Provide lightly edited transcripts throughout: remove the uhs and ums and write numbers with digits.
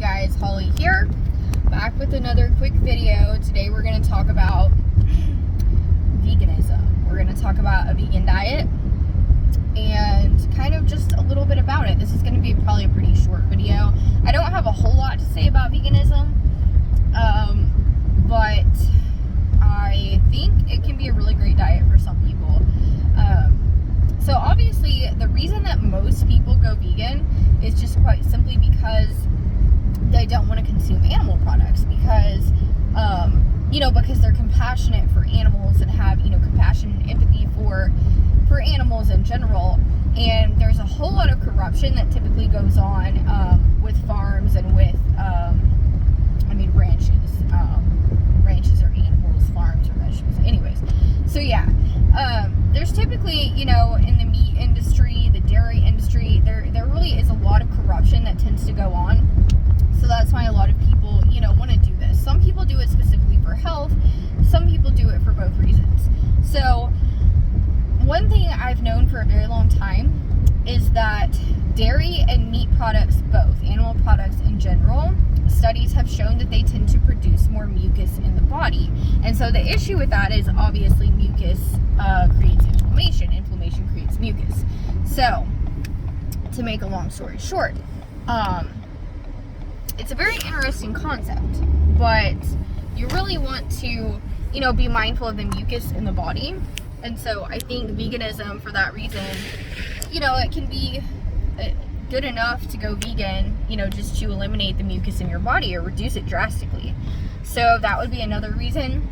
guys, Holly here, back with another quick video. Today we're going to talk about veganism. We're going to talk about a vegan diet and kind of just a little bit about it. This is going to be probably a pretty short video. I don't have a whole lot to say about veganism, but I think it can be a really great diet for some people. So obviously the reason that most people go vegan is just quite simply because they don't want to consume animal products, because because they're compassionate for animals and have compassion and empathy for animals in general. And there's a whole lot of corruption that typically goes on with farms and with ranches or animals, farms or vegetables, anyways. So yeah, there's typically in the meat industry, the dairy industry, there really is a lot of corruption that tends to go on. So that's why a lot of people want to do this. Some people do it specifically for health, some people do it for both reasons. So one thing I've known for a very long time is that dairy and meat products, both animal products in general, studies have shown that they tend to produce more mucus in the body. And so the issue with that is obviously mucus creates inflammation. Inflammation creates mucus. So to make a long story short, it's a very interesting concept, but you really want to be mindful of the mucus in the body. And so I think veganism, for that reason, it can be good enough to go vegan, just to eliminate the mucus in your body or reduce it drastically. So that would be another reason.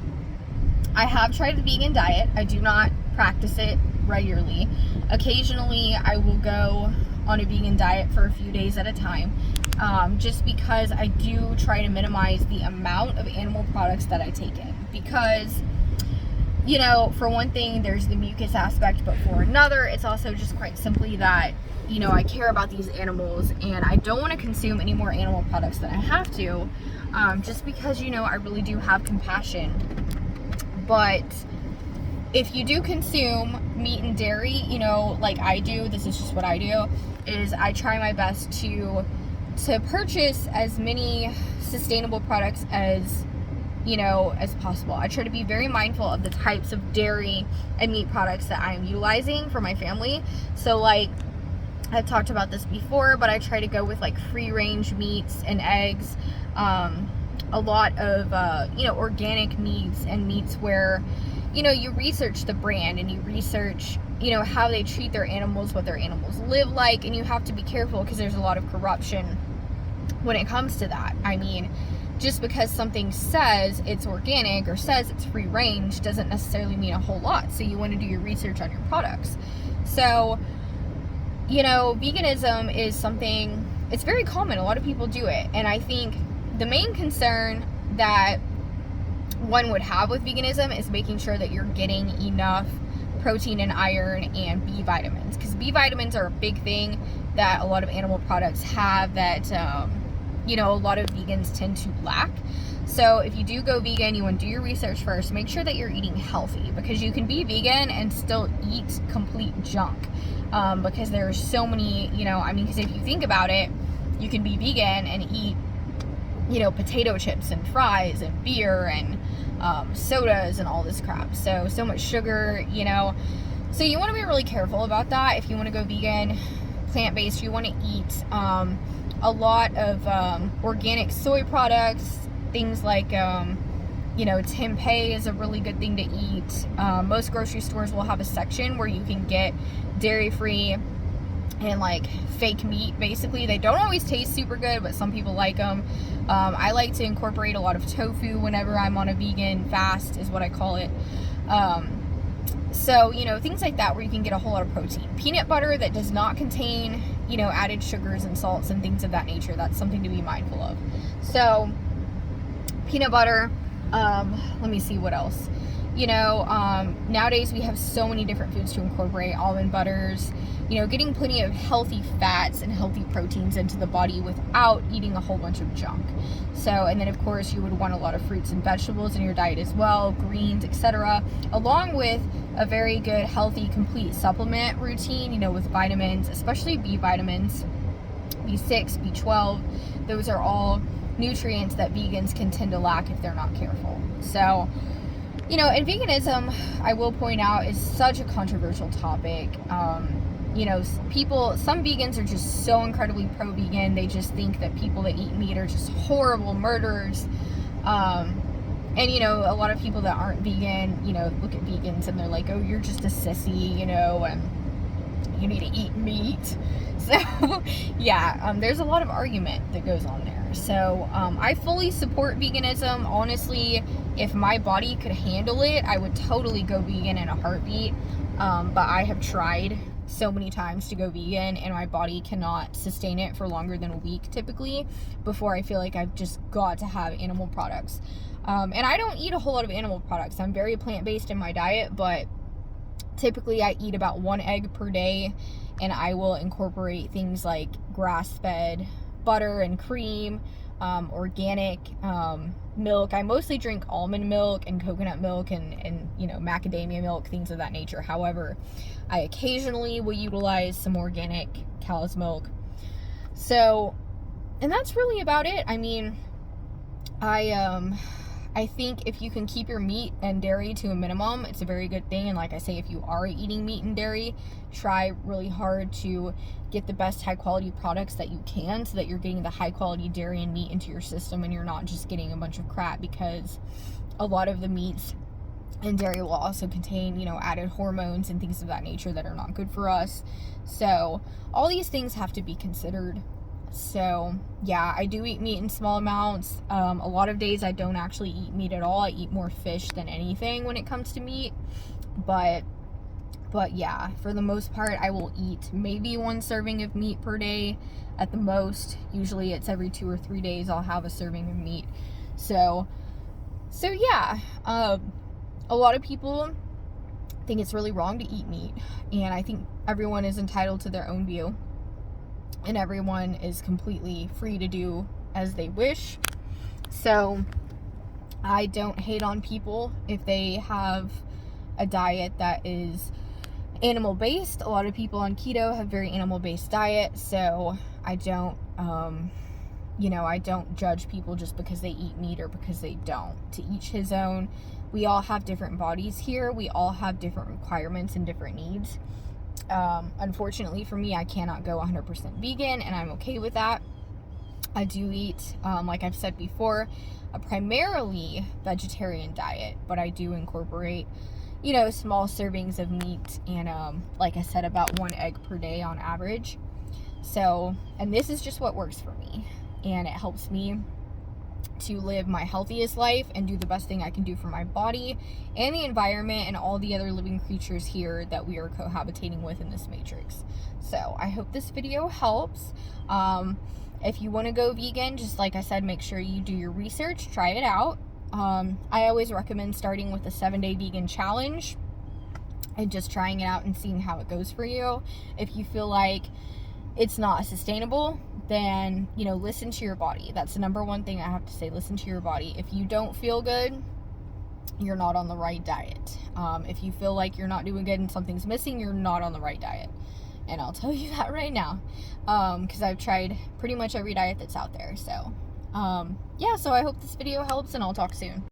I have tried the vegan diet. I do not practice it regularly. Occasionally I will go on a vegan diet for a few days at a time, just because I do try to minimize the amount of animal products that I take in. Because for one thing, there's the mucus aspect, but for another, it's also just quite simply that I care about these animals and I don't want to consume any more animal products than I have to, just because I really do have compassion. But if you do consume meat and dairy, like I do, this is just what I do, is I try my best to purchase as many sustainable products as possible. I try to be very mindful of the types of dairy and meat products that I am utilizing for my family. So like I've talked about this before, but I try to go with like free range meats and eggs, a lot of organic meats and meats where you research the brand and you research how they treat their animals, what their animals live like, and you have to be careful because there's a lot of corruption when it comes to that. I mean, just because something says it's organic or says it's free range doesn't necessarily mean a whole lot. So you want to do your research on your products. So, veganism is something, it's very common. A lot of people do it. And I think the main concern that one would have with veganism is making sure that you're getting enough protein and iron and B vitamins. Because B vitamins are a big thing that a lot of animal products have that, a lot of vegans tend to lack. So if you do go vegan, you want to do your research first. Make sure that you're eating healthy, because you can be vegan and still eat complete junk. Because there are so many, because if you think about it, you can be vegan and eat, potato chips and fries and beer and sodas and all this crap. So much sugar, So you want to be really careful about that. If you want to go vegan, plant-based, you want to eat a lot of organic soy products, things like tempeh is a really good thing to eat. Most grocery stores will have a section where you can get dairy-free and like fake meat. Basically, they don't always taste super good, but some people like them. I like to incorporate a lot of tofu whenever I'm on a vegan fast, is what I call it. So things like that where you can get a whole lot of protein. Peanut butter that does not contain added sugars and salts and things of that nature, that's something to be mindful of. So peanut butter, let me see what else. Nowadays we have so many different foods to incorporate. Almond butters, getting plenty of healthy fats and healthy proteins into the body without eating a whole bunch of junk. So, and then of course you would want a lot of fruits and vegetables in your diet as well, greens, etc., along with a very good, healthy, complete supplement routine, with vitamins, especially B vitamins, B6, B12, those are all nutrients that vegans can tend to lack if they're not careful. So, you know, and veganism, I will point out, is such a controversial topic. You know, some vegans are just so incredibly pro-vegan. They just think that people that eat meat are just horrible murderers. And, you know, a lot of people that aren't vegan, you know, look at vegans and they're like, oh, you're just a sissy, you know, and you need to eat meat. So, yeah, there's a lot of argument that goes on there. So, I fully support veganism. Honestly, if my body could handle it, I would totally go vegan in a heartbeat. But I have tried so many times to go vegan, and my body cannot sustain it for longer than a week typically before I feel like I've just got to have animal products. And I don't eat a whole lot of animal products. I'm very plant-based in my diet, but typically I eat about 1 egg per day, and I will incorporate things like grass-fed butter and cream, organic milk. I mostly drink almond milk and coconut milk and you know, macadamia milk, things of that nature. However, I occasionally will utilize some organic cow's milk. So, and that's really about it. I mean, I think if you can keep your meat and dairy to a minimum, it's a very good thing. And like I say, if you are eating meat and dairy, try really hard to get the best high quality products that you can, so that you're getting the high quality dairy and meat into your system and you're not just getting a bunch of crap, because a lot of the meats and dairy will also contain, you know, added hormones and things of that nature that are not good for us. So all these things have to be considered. So yeah, I do eat meat in small amounts. A lot of days I don't actually eat meat at all. I eat more fish than anything when it comes to meat. But yeah, for the most part, I will eat maybe 1 serving of meat per day at the most. Usually it's every 2 or 3 days I'll have a serving of meat. So yeah, a lot of people think it's really wrong to eat meat, and I think everyone is entitled to their own view, and everyone is completely free to do as they wish. So I don't hate on people if they have a diet that is animal based. A lot of people on keto have very animal based diet, so I don't you know, I don't judge people just because they eat meat or because they don't. To each his own. We all have different bodies here. We all have different requirements and different needs. Unfortunately for me, I cannot go 100% vegan, and I'm okay with that. I do eat, like I've said before, a primarily vegetarian diet, but I do incorporate, you know, small servings of meat and, like I said, about 1 egg per day on average. So, and this is just what works for me, and it helps me to live my healthiest life and do the best thing I can do for my body and the environment and all the other living creatures here that we are cohabitating with in this matrix. So I hope this video helps. If you want to go vegan, just like I said, make sure you do your research, try it out. I always recommend starting with a 7-day vegan challenge and just trying it out and seeing how it goes for you. If you feel like it's not sustainable, then, you know, listen to your body. That's the number one thing I have to say. Listen to your body. If you don't feel good, you're not on the right diet. If you feel like you're not doing good and something's missing, you're not on the right diet. And I'll tell you that right now, because I've tried pretty much every diet that's out there. So yeah, so I hope this video helps, and I'll talk soon.